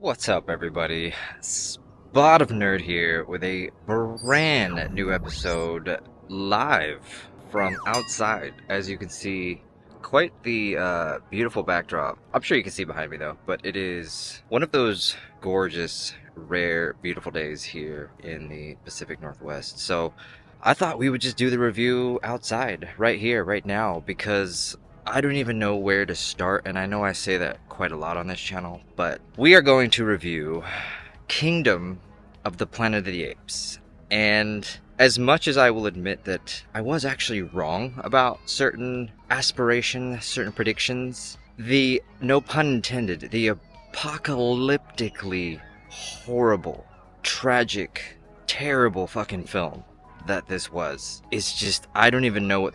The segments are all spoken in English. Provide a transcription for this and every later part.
What's up, everybody? Spot of Nerd here with a brand new episode live from outside. As you can see, quite the beautiful backdrop. I'm sure you can see behind me though, but it is one of those gorgeous, rare, beautiful days here in the Pacific Northwest. So I thought we would just do the review outside, right here, right now, because I don't even know where to start, and I know I say that quite a lot on this channel, but we are going to review Kingdom of the Planet of the Apes. And as much as I will admit that I was actually wrong about certain aspirations, certain predictions, the, no pun intended, the apocalyptically horrible, tragic, terrible fucking film that this was is just, I don't even know what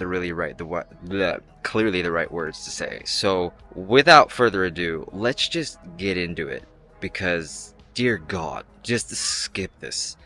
clearly the right words to say. So without further ado, let's just get into it, because dear God, just skip this.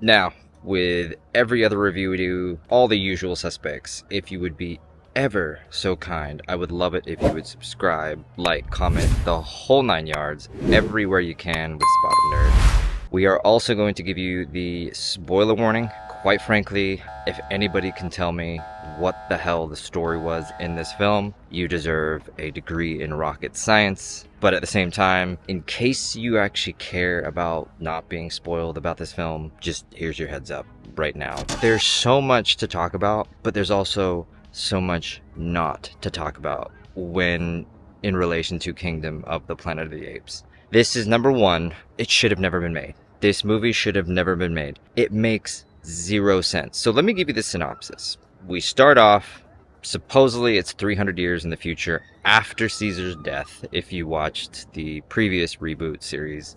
Now, with every other review we do, all the usual suspects, if you would be ever so kind, I would love it if you would subscribe, like, comment, the whole 9 yards, everywhere you can with Spot of Nerd. We are also going to give you the spoiler warning. Quite frankly, if anybody can tell me what the hell the story was in this film, you deserve a degree in rocket science. But at the same time, in case you actually care about not being spoiled about this film, just here's your heads up right now. There's so much to talk about, but there's also so much not to talk about when in relation to Kingdom of the Planet of the Apes. This is number one, it should have never been made. This movie should have never been made. It makes zero sense. So let me give you the synopsis. We start off, supposedly it's 300 years in the future after Caesar's death, if you watched the previous reboot series,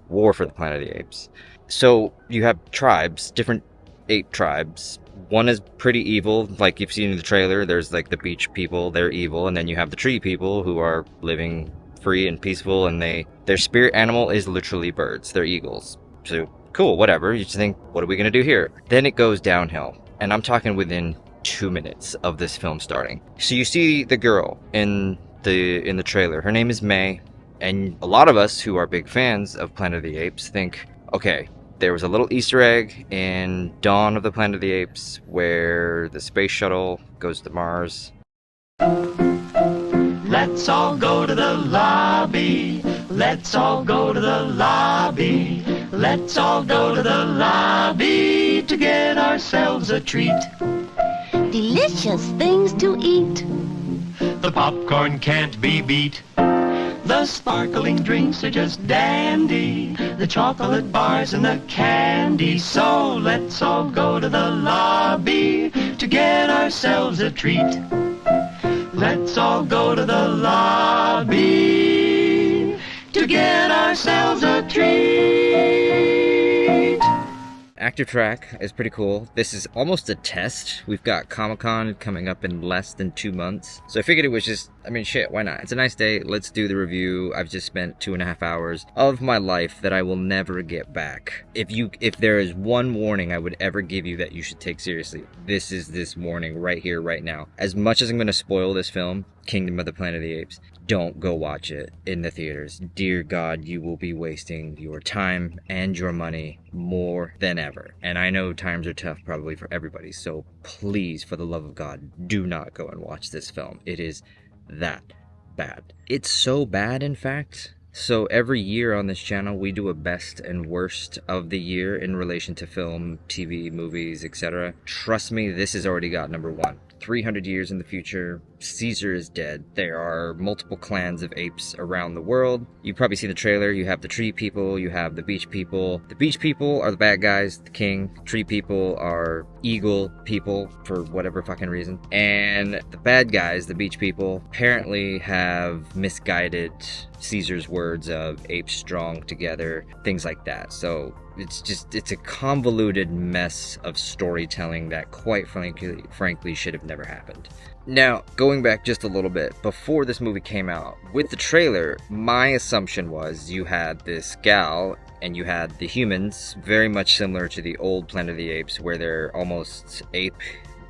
War for the Planet of the Apes. So you have tribes, different ape tribes. One is pretty evil, like you've seen in the trailer. There's like the beach people, they're evil, and then you have the tree people who are living free and peaceful, and their spirit animal is literally birds. They're eagles. So cool, whatever. You just think, what are we gonna do here? Then it goes downhill, and I'm talking within 2 minutes of this film starting. So you see the girl in the trailer. Her name is May, and a lot of us who are big fans of Planet of the Apes think, okay, there was a little Easter egg in Dawn of the Planet of the Apes where the space shuttle goes to Mars. Let's all go to the lobby. Let's all go to the lobby. Let's all go to the lobby to get ourselves a treat. Delicious things to eat. The popcorn can't be beat. The sparkling drinks are just dandy. The chocolate bars and the candy. So let's all go to the lobby to get ourselves a treat. Let's all go to the lobby to get ourselves a treat. Active track is pretty cool. This is almost a test. We've got Comic-Con coming up in less than 2 months. So I figured it was just, I mean, shit, why not? It's a nice day. Let's do the review. I've just spent 2.5 hours of my life that I will never get back. If there is one warning I would ever give you that you should take seriously, this is this warning right here, right now. As much as I'm going to spoil this film, Kingdom of the Planet of the Apes, don't go watch it in the theaters. Dear God, you will be wasting your time and your money more than ever. And I know times are tough probably for everybody, so please, for the love of God, do not go and watch this film. It is that bad. It's so bad, in fact. So every year on this channel, we do a best and worst of the year in relation to film, TV, movies, etc. Trust me, this has already got number one. 300 years in the future, Caesar is dead. There are multiple clans of apes around the world. You've probably seen the trailer. You have the tree people, you have the beach people. The beach people are the bad guys, the king. Tree people are eagle people for whatever fucking reason. And the bad guys, the beach people, apparently have misguided Caesar's words of apes strong together, things like that. So it's a convoluted mess of storytelling that quite frankly should have never happened. Now, going back just a little bit, before this movie came out, with the trailer, my assumption was you had this gal and you had the humans, very much similar to the old Planet of the Apes, where they're almost ape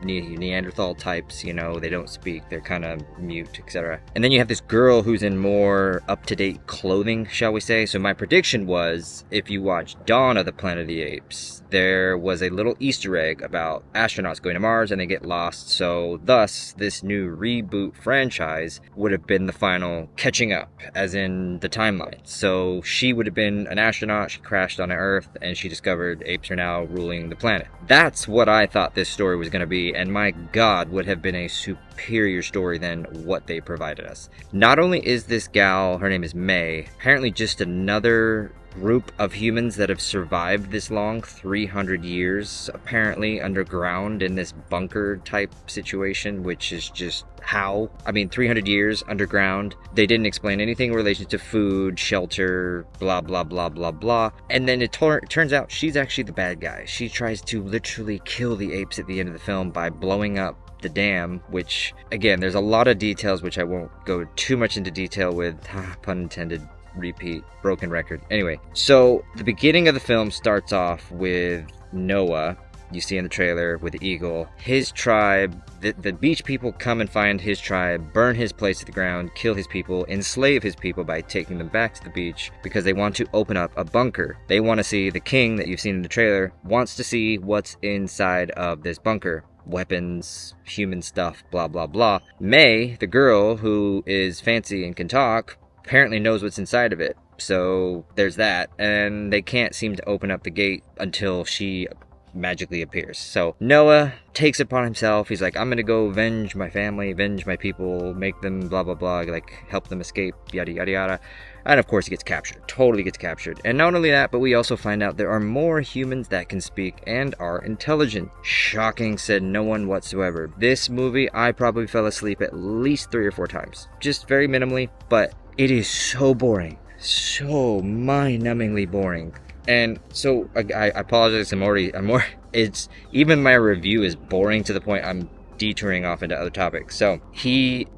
Neanderthal types, you know, they don't speak, they're kind of mute, etc. And then you have this girl who's in more up-to-date clothing, shall we say. So my prediction was, if you watch Dawn of the Planet of the Apes, there was a little Easter egg about astronauts going to Mars and they get lost. So thus, this new reboot franchise would have been the final catching up, as in the timeline. So she would have been an astronaut, she crashed on Earth, and she discovered apes are now ruling the planet. That's what I thought this story was going to be, and my god, would have been a superior story than what they provided us. Not only is this gal, her name is May, apparently just another group of humans that have survived this long, 300 years apparently underground in this bunker type situation, which is just how? I mean, 300 years underground. They didn't explain anything in relation to food, shelter, blah, blah, blah, blah, blah. And then it turns out she's actually the bad guy. She tries to literally kill the apes at the end of the film by blowing up the dam, which, again, there's a lot of details which I won't go too much into detail with, pun intended, repeat, broken record. Anyway, so the beginning of the film starts off with Noah, you see in the trailer, with the eagle. His tribe, the beach people come and find his tribe, burn his place to the ground, kill his people, enslave his people by taking them back to the beach because they want to open up a bunker. They want to see, the king that you've seen in the trailer wants to see what's inside of this bunker. Weapons, human stuff, blah, blah, blah. May, the girl who is fancy and can talk, apparently knows what's inside of it. So there's that, and they can't seem to open up the gate until she magically appears. So Noah takes it upon himself. He's like, I'm gonna go avenge my family, avenge my people, make them blah blah blah, like help them escape, yada yada yada. And of course he gets captured, totally gets captured. And not only that, but we also find out there are more humans that can speak and are intelligent. Shocking, said no one whatsoever. This movie, I probably fell asleep at least 3 or 4 times. Just very minimally, but it is so boring. So mind-numbingly boring. And so I apologize, it's, even my review is boring to the point I'm detouring off into other topics. So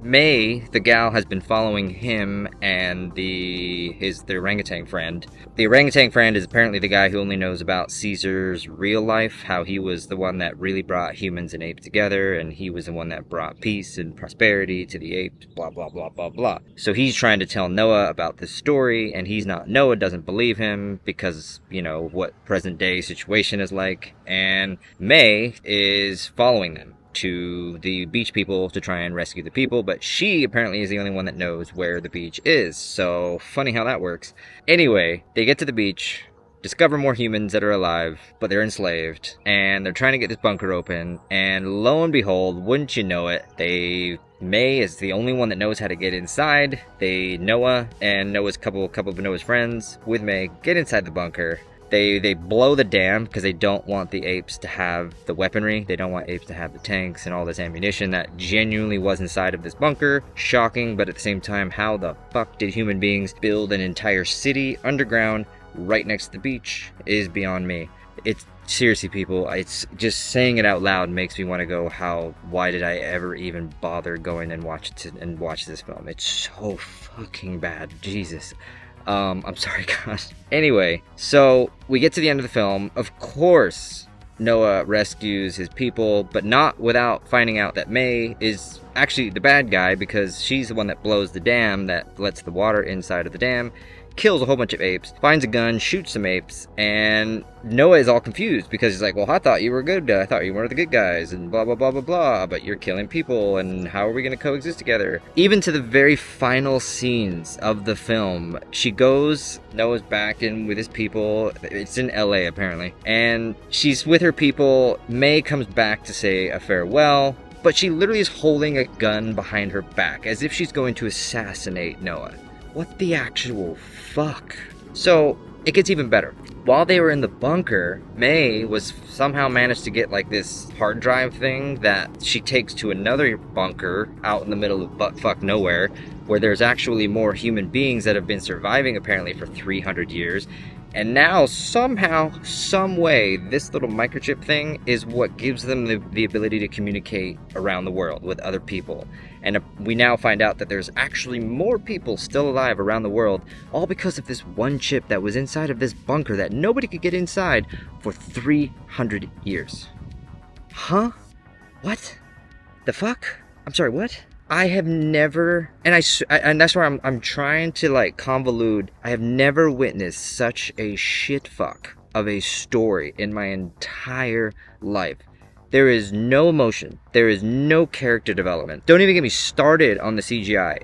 May, the gal, has been following him and the orangutan friend. The orangutan friend is apparently the guy who only knows about Caesar's real life, how he was the one that really brought humans and apes together, and he was the one that brought peace and prosperity to the apes, blah, blah, blah, blah, blah. So he's trying to tell Noah about this story, and Noah doesn't believe him because, you know, what present day situation is like, and May is following them to the beach people to try and rescue the people, but she apparently is the only one that knows where the beach is. So funny how that works. Anyway, they get to the beach, discover more humans that are alive, but they're enslaved, and they're trying to get this bunker open, and lo and behold, wouldn't you know it, May is the only one that knows how to get inside. Noah and Noah's couple of Noah's friends with May get inside the bunker. They blow the dam because they don't want the apes to have the weaponry. They don't want apes to have the tanks and all this ammunition that genuinely was inside of this bunker. Shocking, but at the same time, how the fuck did human beings build an entire city underground right next to the beach is beyond me. It's seriously, people, it's just saying it out loud makes me want to go, why did I ever even bother going and watch this film? It's so fucking bad. Jesus. I'm sorry, guys. Anyway, so we get to the end of the film. Of course, Noah rescues his people, but not without finding out that May is actually the bad guy because she's the one that blows the dam that lets the water inside of the dam, kills a whole bunch of apes, finds a gun, shoots some apes, and Noah is all confused because he's like, well, I thought you were good, I thought you were the good guys, and blah, blah, blah, blah, blah, but you're killing people, and how are we going to coexist together? Even to the very final scenes of the film, Noah's back in with his people, it's in LA apparently, and she's with her people. May comes back to say a farewell, but she literally is holding a gun behind her back, as if she's going to assassinate Noah. What the actual fuck? So, it gets even better. While they were in the bunker, May was somehow managed to get like this hard drive thing that she takes to another bunker out in the middle of buttfuck nowhere, where there's actually more human beings that have been surviving apparently for 300 years. And now, somehow, some way, this little microchip thing is what gives them the ability to communicate around the world with other people. And we now find out that there's actually more people still alive around the world, all because of this one chip that was inside of this bunker that nobody could get inside for 300 years. Huh? What? The fuck? I'm sorry, what? I have never, and that's where I'm trying to like convolute. I have never witnessed such a shit fuck of a story in my entire life. There is no emotion. There is no character development. Don't even get me started on the CGI.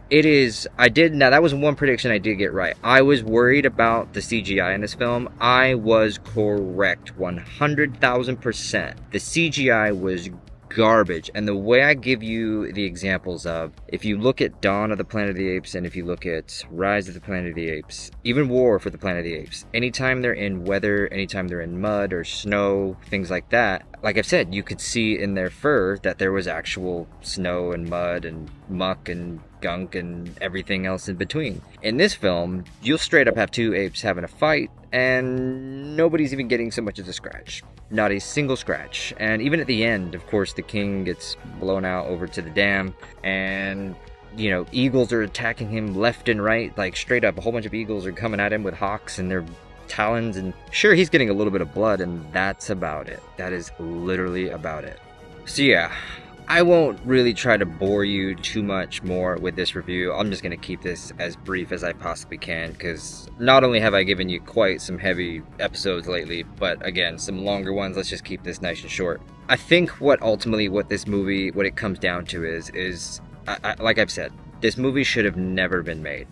Now that was one prediction I did get right. I was worried about the CGI in this film. I was correct 100,000%. The CGI was garbage. And the way I give you the examples of, if you look at Dawn of the Planet of the Apes and if you look at Rise of the Planet of the Apes, even War for the Planet of the Apes, anytime they're in weather, anytime they're in mud or snow, things like that, like I've said, you could see in their fur that there was actual snow and mud and muck and gunk and everything else in between. In this film, you'll straight up have two apes having a fight and nobody's even getting so much as a scratch. Not a single scratch. And even at the end, of course, the king gets blown out over to the dam and, you know, eagles are attacking him left and right, like straight up. A whole bunch of eagles are coming at him with hawks and their talons, and sure, he's getting a little bit of blood, and that's about it. That is literally about it. So yeah, I won't really try to bore you too much more with this review. I'm just going to keep this as brief as I possibly can, because not only have I given you quite some heavy episodes lately, but again, some longer ones. Let's just keep this nice and short. I think what this movie, what it comes down to is like I've said, this movie should have never been made.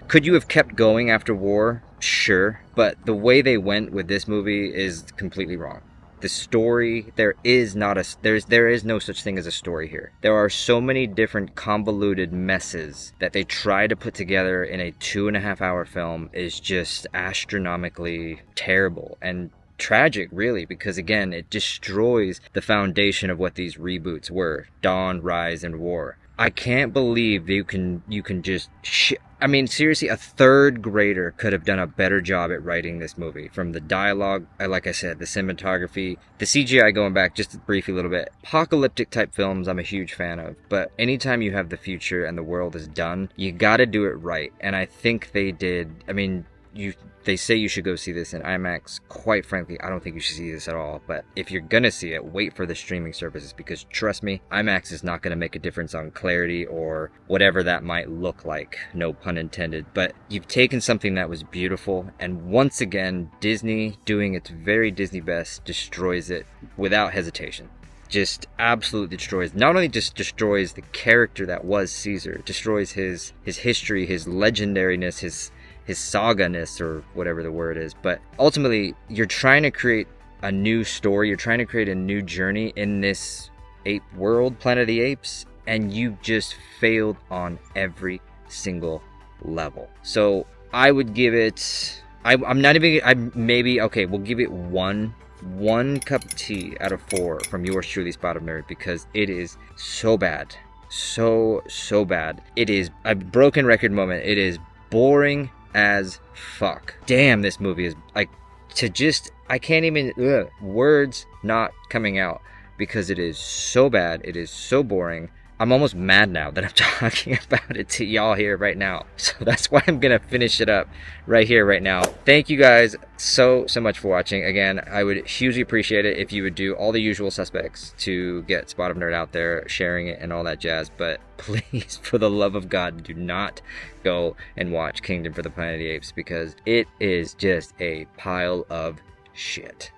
Could you have kept going after War? Sure, but the way they went with this movie is completely wrong. The story, there is no such thing as a story here. There are so many different convoluted messes that they try to put together in a 2.5-hour film is just astronomically terrible and tragic, really, because again, it destroys the foundation of what these reboots were: Dawn, Rise, and War. I can't believe you can just I mean, seriously, a third grader could have done a better job at writing this movie. From the dialogue, like I said, the cinematography, the CGI, going back just briefly a little bit. Apocalyptic type films I'm a huge fan of, but anytime you have the future and the world is done, you gotta do it right. And I think they did. I mean, they say you should go see this in IMAX. Quite frankly, I don't think you should see this at all. But if you're gonna see it, wait for the streaming services, because trust me, IMAX is not gonna make a difference on clarity or whatever that might look like. No pun intended. But you've taken something that was beautiful, and once again, Disney, doing its very Disney best, destroys it without hesitation. Just absolutely destroys. Not only just destroys the character that was Caesar, destroys his history, his legendariness, his saga-ness, or whatever the word is. But ultimately, you're trying to create a new story, you're trying to create a new journey in this ape world, Planet of the Apes, and you just failed on every single level. So I would give it, we'll give it one cup of tea out of 4 from yours truly, Spot of Nerd, because it is so bad. So bad. It is a broken record moment. It is boring as fuck. Damn, this movie is like, I can't even, words not coming out, because it is so bad. It is so boring. I'm almost mad now that I'm talking about it to y'all here right now. So that's why I'm gonna finish it up right here, right now. Thank you guys so much for watching. Again, I would hugely appreciate it if you would do all the usual suspects to get Spot of Nerd out there, sharing it and all that jazz. But please, for the love of God, do not go and watch Kingdom for the Planet of the Apes, because it is just a pile of shit.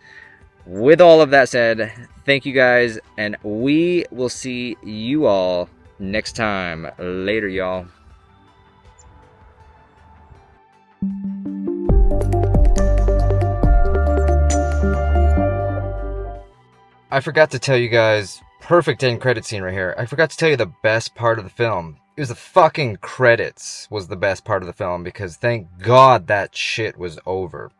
With all of that said, thank you guys, and we will see you all next time. Later, y'all. I forgot to tell you guys, perfect end credit scene right here. I forgot to tell you the best part of the film. It was the fucking credits was the best part of the film, because thank God that shit was over.